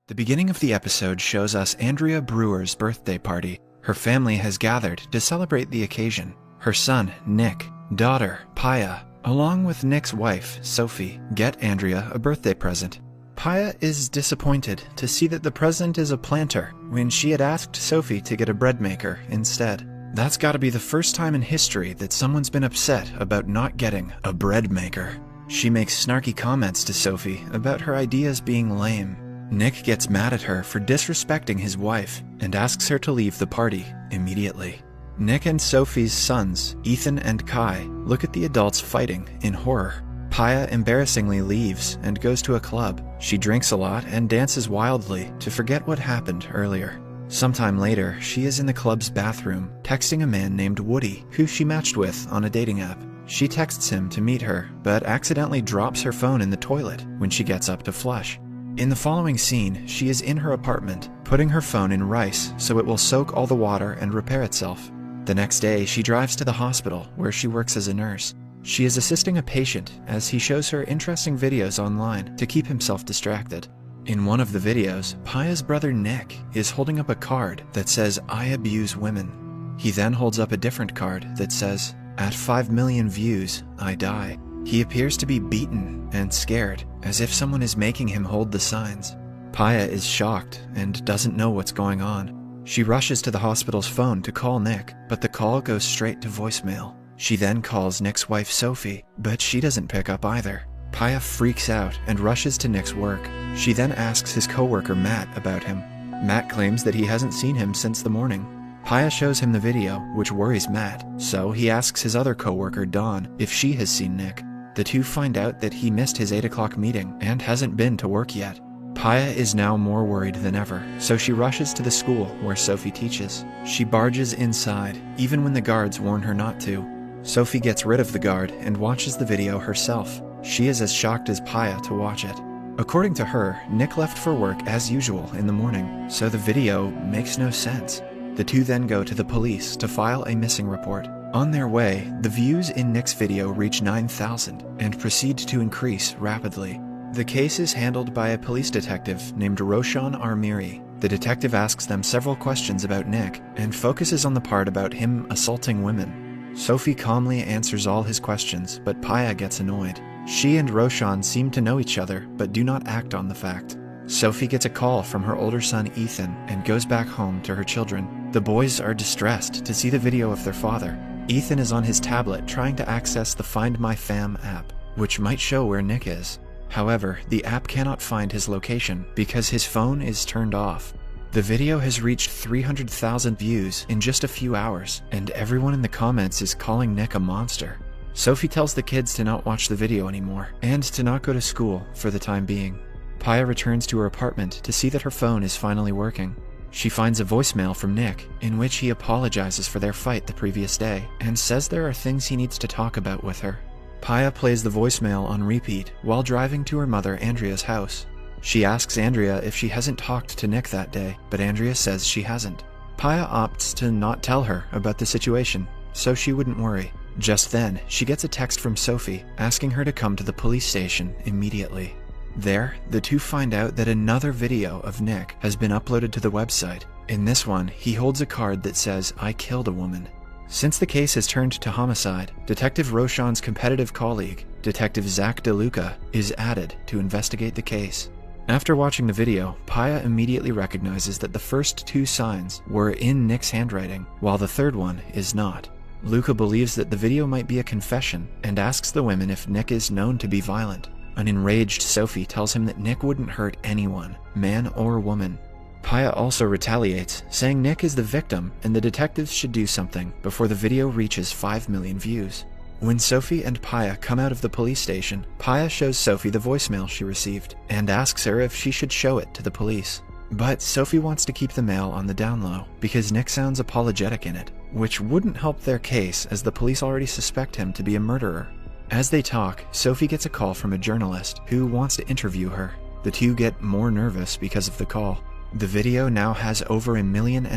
The beginning of the episode shows us Andrea Brewer's birthday party. Her family has gathered to celebrate the occasion. Her son, Nick, daughter, Paya, along with Nick's wife, Sophie, get Andrea a birthday present. Paya is disappointed to see that the present is a planter when she had asked Sophie to get a bread maker instead. That's gotta be the first time in history that someone's been upset about not getting a bread maker. She makes snarky comments to Sophie about her ideas being lame. Nick gets mad at her for disrespecting his wife and asks her to leave the party immediately. Nick and Sophie's sons, Ethan and Kai, look at the adults fighting in horror. Paya embarrassingly leaves and goes to a club. She drinks a lot and dances wildly to forget what happened earlier. Sometime later, she is in the club's bathroom, texting a man named Woody, who she matched with on a dating app. She texts him to meet her, but accidentally drops her phone in the toilet when she gets up to flush. In the following scene, she is in her apartment, putting her phone in rice so it will soak all the water and repair itself. The next day, she drives to the hospital where she works as a nurse. She is assisting a patient as he shows her interesting videos online to keep himself distracted. In one of the videos, Paya's brother Nick is holding up a card that says, "I abuse women." He then holds up a different card that says, "At 5 million views, I die." He appears to be beaten and scared, as if someone is making him hold the signs. Paya is shocked and doesn't know what's going on. She rushes to the hospital's phone to call Nick, but the call goes straight to voicemail. She then calls Nick's wife Sophie, but she doesn't pick up either. Paya freaks out and rushes to Nick's work. She then asks his coworker Matt about him. Matt claims that he hasn't seen him since the morning. Paya shows him the video, which worries Matt, so he asks his other coworker Dawn if she has seen Nick. The two find out that he missed his 8 o'clock meeting and hasn't been to work yet. Paya is now more worried than ever, so she rushes to the school where Sophie teaches. She barges inside, even when the guards warn her not to. Sophie gets rid of the guard and watches the video herself. She is as shocked as Paya to watch it. According to her, Nick left for work as usual in the morning, so the video makes no sense. The two then go to the police to file a missing report. On their way, the views in Nick's video reach 9,000 and proceed to increase rapidly. The case is handled by a police detective named Roshan Armiri. The detective asks them several questions about Nick and focuses on the part about him assaulting women. Sophie calmly answers all his questions, but Paya gets annoyed. She and Roshan seem to know each other, but do not act on the fact. Sophie gets a call from her older son Ethan and goes back home to her children. The boys are distressed to see the video of their father. Ethan is on his tablet trying to access the Find My Fam app, which might show where Nick is. However, the app cannot find his location because his phone is turned off. The video has reached 300,000 views in just a few hours, and everyone in the comments is calling Nick a monster. Sophie tells the kids to not watch the video anymore, and to not go to school for the time being. Paya returns to her apartment to see that her phone is finally working. She finds a voicemail from Nick, in which he apologizes for their fight the previous day, and says there are things he needs to talk about with her. Paya plays the voicemail on repeat while driving to her mother Andrea's house. She asks Andrea if she hasn't talked to Nick that day, but Andrea says she hasn't. Paya opts to not tell her about the situation, so she wouldn't worry. Just then, she gets a text from Sophie asking her to come to the police station immediately. There, the two find out that another video of Nick has been uploaded to the website. In this one, he holds a card that says, "I killed a woman." Since the case has turned to homicide, Detective Roshan's competitive colleague, Detective Zach DeLuca, is added to investigate the case. After watching the video, Paya immediately recognizes that the first two signs were in Nick's handwriting, while the third one is not. Luca believes that the video might be a confession and asks the women if Nick is known to be violent. An enraged Sophie tells him that Nick wouldn't hurt anyone, man or woman. Paya also retaliates, saying Nick is the victim and the detectives should do something before the video reaches 5 million views. When Sophie and Paya come out of the police station, Paya shows Sophie the voicemail she received and asks her if she should show it to the police. But Sophie wants to keep the mail on the down low because Nick sounds apologetic in it, which wouldn't help their case as the police already suspect him to be a murderer. As they talk, Sophie gets a call from a journalist who wants to interview her. The two get more nervous because of the call. The video now has over 1.5 million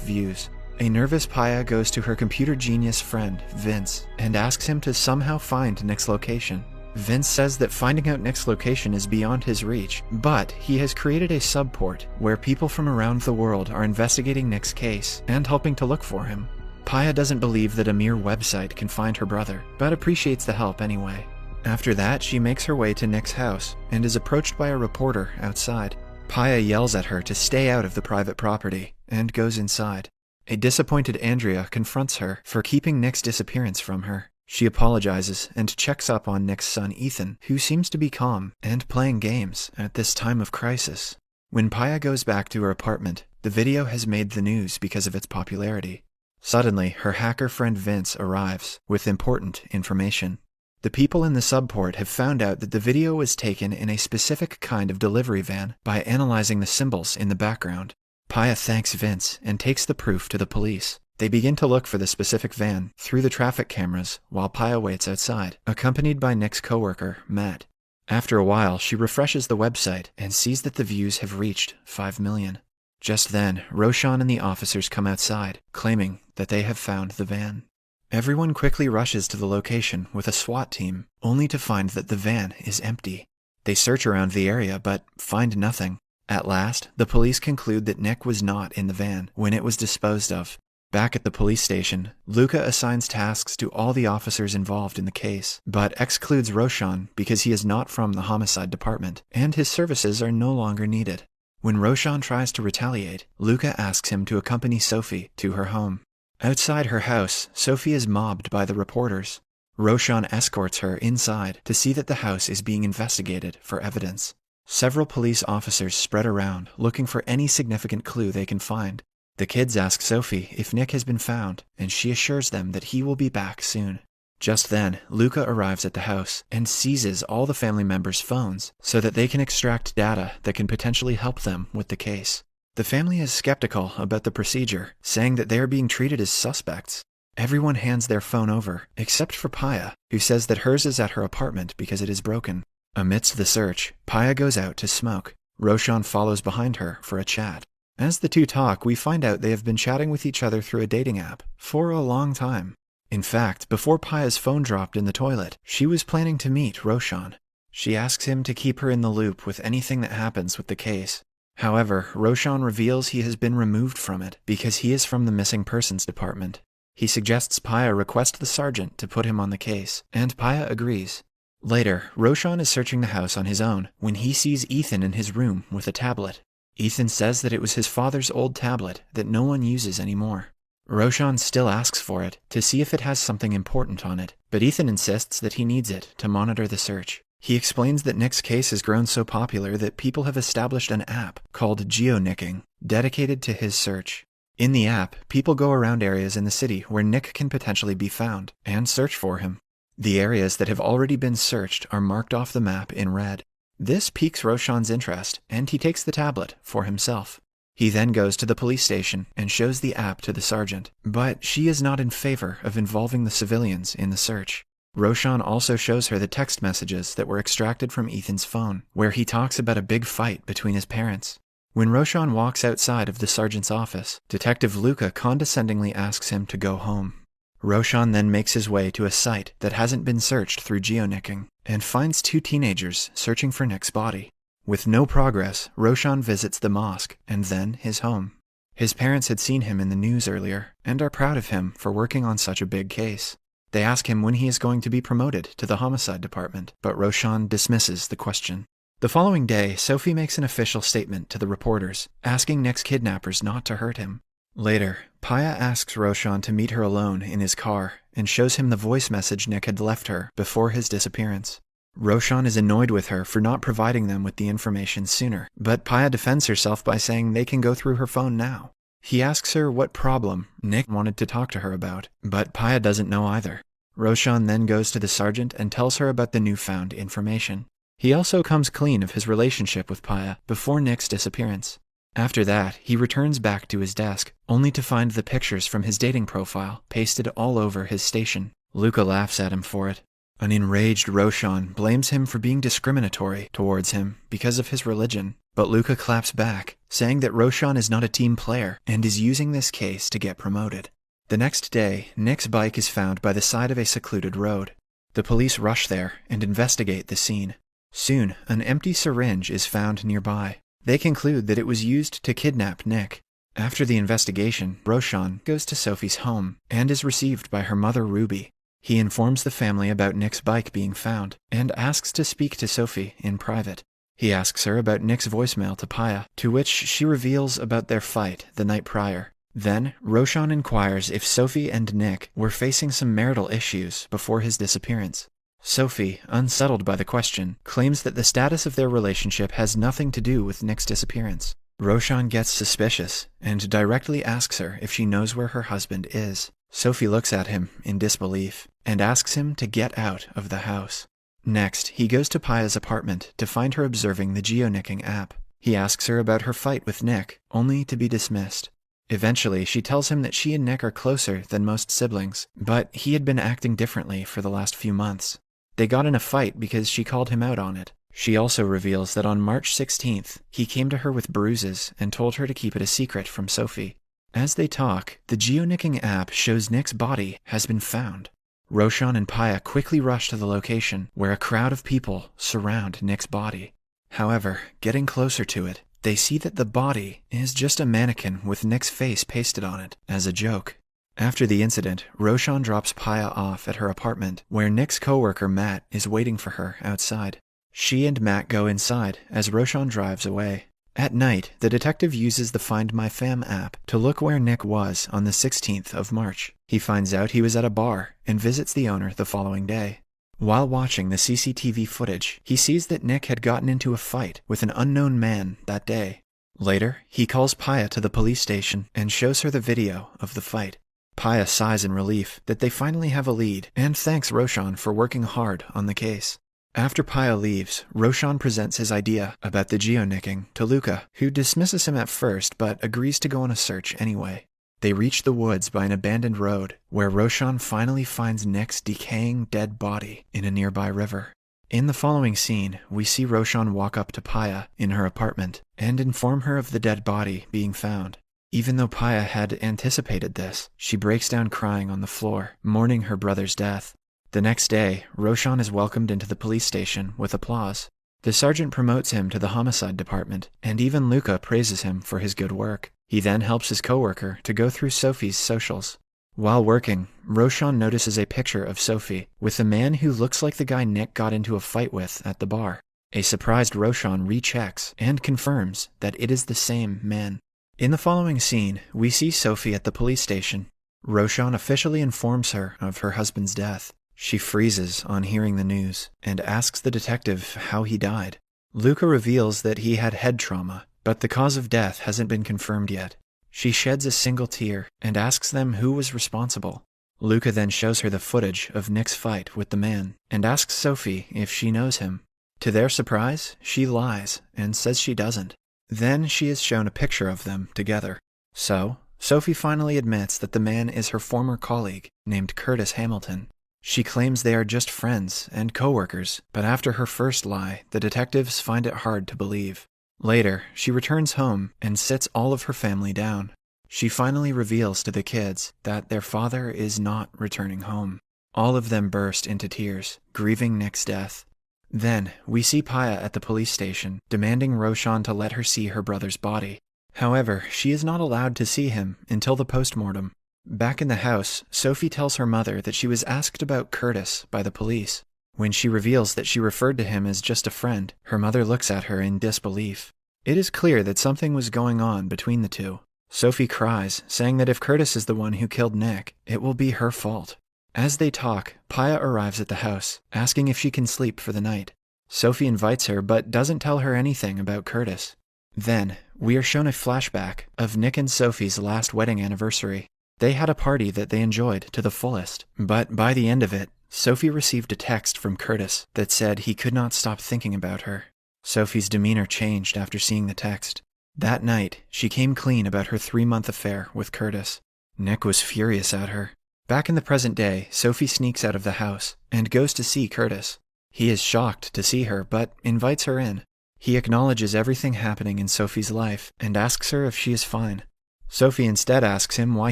views. A nervous Paya goes to her computer genius friend, Vince, and asks him to somehow find Nick's location. Vince says that finding out Nick's location is beyond his reach, but he has created a subport where people from around the world are investigating Nick's case and helping to look for him. Paya doesn't believe that a mere website can find her brother, but appreciates the help anyway. After that, she makes her way to Nick's house and is approached by a reporter outside. Paya yells at her to stay out of the private property and goes inside. A disappointed Andrea confronts her for keeping Nick's disappearance from her. She apologizes and checks up on Nick's son Ethan, who seems to be calm and playing games at this time of crisis. When Paya goes back to her apartment, the video has made the news because of its popularity. Suddenly, her hacker friend Vince arrives with important information. The people in the subport have found out that the video was taken in a specific kind of delivery van by analyzing the symbols in the background. Paya thanks Vince and takes the proof to the police. They begin to look for the specific van through the traffic cameras while Paya waits outside, accompanied by Nick's coworker, Matt. After a while, she refreshes the website and sees that the views have reached 5 million. Just then, Roshan and the officers come outside, claiming that they have found the van. Everyone quickly rushes to the location with a SWAT team, only to find that the van is empty. They search around the area but find nothing. At last, the police conclude that Nick was not in the van when it was disposed of. Back at the police station, Luca assigns tasks to all the officers involved in the case, but excludes Roshan because he is not from the homicide department, and his services are no longer needed. When Roshan tries to retaliate, Luca asks him to accompany Sophie to her home. Outside her house, Sophie is mobbed by the reporters. Roshan escorts her inside to see that the house is being investigated for evidence. Several police officers spread around, looking for any significant clue they can find. The kids ask Sophie if Nick has been found, and she assures them that he will be back soon. Just then, Luca arrives at the house and seizes all the family members' phones so that they can extract data that can potentially help them with the case. The family is skeptical about the procedure, saying that they are being treated as suspects. Everyone hands their phone over, except for Paya, who says that hers is at her apartment because it is broken. Amidst the search, Paya goes out to smoke. Roshan follows behind her for a chat. As the two talk, we find out they have been chatting with each other through a dating app for a long time. In fact, before Paya's phone dropped in the toilet, she was planning to meet Roshan. She asks him to keep her in the loop with anything that happens with the case. However, Roshan reveals he has been removed from it because he is from the missing persons department. He suggests Paya request the sergeant to put him on the case, and Paya agrees. Later, Roshan is searching the house on his own when he sees Ethan in his room with a tablet. Ethan says that it was his father's old tablet that no one uses anymore. Roshan still asks for it to see if it has something important on it, but Ethan insists that he needs it to monitor the search. He explains that Nick's case has grown so popular that people have established an app called Geonicking, dedicated to his search. In the app, people go around areas in the city where Nick can potentially be found and search for him. The areas that have already been searched are marked off the map in red. This piques Roshan's interest, and he takes the tablet for himself. He then goes to the police station and shows the app to the sergeant, but she is not in favor of involving the civilians in the search. Roshan also shows her the text messages that were extracted from Ethan's phone, where he talks about a big fight between his parents. When Roshan walks outside of the sergeant's office, Detective Luca condescendingly asks him to go home. Roshan then makes his way to a site that hasn't been searched through geonicking, and finds two teenagers searching for Nick's body. With no progress, Roshan visits the mosque and then his home. His parents had seen him in the news earlier, and are proud of him for working on such a big case. They ask him when he is going to be promoted to the homicide department, but Roshan dismisses the question. The following day, Sophie makes an official statement to the reporters, asking Nick's kidnappers not to hurt him. Later, Paya asks Roshan to meet her alone in his car and shows him the voice message Nick had left her before his disappearance. Roshan is annoyed with her for not providing them with the information sooner, but Paya defends herself by saying they can go through her phone now. He asks her what problem Nick wanted to talk to her about, but Paya doesn't know either. Roshan then goes to the sergeant and tells her about the newfound information. He also comes clean of his relationship with Paya before Nick's disappearance. After that, he returns back to his desk, only to find the pictures from his dating profile pasted all over his station. Luca laughs at him for it. An enraged Roshan blames him for being discriminatory towards him because of his religion, but Luca claps back, saying that Roshan is not a team player and is using this case to get promoted. The next day, Nick's bike is found by the side of a secluded road. The police rush there and investigate the scene. Soon, an empty syringe is found nearby. They conclude that it was used to kidnap Nick. After the investigation, Roshan goes to Sophie's home and is received by her mother Ruby. He informs the family about Nick's bike being found and asks to speak to Sophie in private. He asks her about Nick's voicemail to Paya, to which she reveals about their fight the night prior. Then, Roshan inquires if Sophie and Nick were facing some marital issues before his disappearance. Sophie, unsettled by the question, claims that the status of their relationship has nothing to do with Nick's disappearance. Roshan gets suspicious and directly asks her if she knows where her husband is. Sophie looks at him in disbelief and asks him to get out of the house. Next, he goes to Paya's apartment to find her observing the geonicking app. He asks her about her fight with Nick, only to be dismissed. Eventually, she tells him that she and Nick are closer than most siblings, but he had been acting differently for the last few months. They got in a fight because she called him out on it. She also reveals that on March 16th, he came to her with bruises and told her to keep it a secret from Sophie. As they talk, the geonicking app shows Nick's body has been found. Roshan and Paya quickly rush to the location, where a crowd of people surround Nick's body. However, getting closer to it, they see that the body is just a mannequin with Nick's face pasted on it as a joke. After the incident, Roshan drops Paya off at her apartment, where Nick's coworker Matt is waiting for her outside. She and Matt go inside as Roshan drives away. At night, the detective uses the Find My Fam app to look where Nick was on the 16th of March. He finds out he was at a bar and visits the owner the following day. While watching the CCTV footage, he sees that Nick had gotten into a fight with an unknown man that day. Later, he calls Paya to the police station and shows her the video of the fight. Paya sighs in relief that they finally have a lead and thanks Roshan for working hard on the case. After Paya leaves, Roshan presents his idea about the geonicking to Luca, who dismisses him at first but agrees to go on a search anyway. They reach the woods by an abandoned road, where Roshan finally finds Nick's decaying dead body in a nearby river. In the following scene, we see Roshan walk up to Paya in her apartment and inform her of the dead body being found. Even though Paya had anticipated this, she breaks down crying on the floor, mourning her brother's death. The next day, Roshan is welcomed into the police station with applause. The sergeant promotes him to the homicide department, and even Luca praises him for his good work. He then helps his coworker to go through Sophie's socials. While working, Roshan notices a picture of Sophie with a man who looks like the guy Nick got into a fight with at the bar. A surprised Roshan rechecks and confirms that it is the same man. In the following scene, we see Sophie at the police station. Roshan officially informs her of her husband's death. She freezes on hearing the news and asks the detective how he died. Luca reveals that he had head trauma, but the cause of death hasn't been confirmed yet. She sheds a single tear and asks them who was responsible. Luca then shows her the footage of Nick's fight with the man and asks Sophie if she knows him. To their surprise, she lies and says she doesn't. Then she is shown a picture of them together. So, Sophie finally admits that the man is her former colleague named Curtis Hamilton. She claims they are just friends and co-workers, but after her first lie, the detectives find it hard to believe. Later, she returns home and sits all of her family down. She finally reveals to the kids that their father is not returning home. All of them burst into tears, grieving Nick's death. Then, we see Paya at the police station, demanding Roshan to let her see her brother's body. However, she is not allowed to see him until the postmortem. Back in the house, Sophie tells her mother that she was asked about Curtis by the police. When she reveals that she referred to him as just a friend, her mother looks at her in disbelief. It is clear that something was going on between the two. Sophie cries, saying that if Curtis is the one who killed Nick, it will be her fault. As they talk, Paya arrives at the house, asking if she can sleep for the night. Sophie invites her but doesn't tell her anything about Curtis. Then, we are shown a flashback of Nick and Sophie's last wedding anniversary. They had a party that they enjoyed to the fullest, but by the end of it, Sophie received a text from Curtis that said he could not stop thinking about her. Sophie's demeanor changed after seeing the text. That night, she came clean about her 3-month affair with Curtis. Nick was furious at her. Back in the present day, Sophie sneaks out of the house and goes to see Curtis. He is shocked to see her, but invites her in. He acknowledges everything happening in Sophie's life and asks her if she is fine. Sophie instead asks him why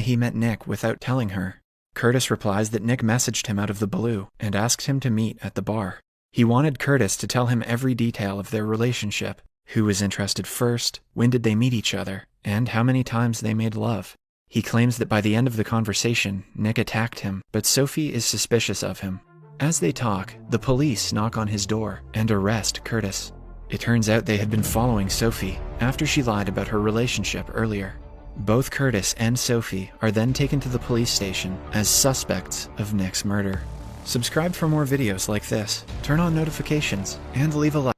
he met Nick without telling her. Curtis replies that Nick messaged him out of the blue and asked him to meet at the bar. He wanted Curtis to tell him every detail of their relationship: who was interested first, when did they meet each other, and how many times they made love. He claims that by the end of the conversation, Nick attacked him, but Sophie is suspicious of him. As they talk, the police knock on his door and arrest Curtis. It turns out they had been following Sophie after she lied about her relationship earlier. Both Curtis and Sophie are then taken to the police station as suspects of Nick's murder. Subscribe for more videos like this, turn on notifications, and leave a like.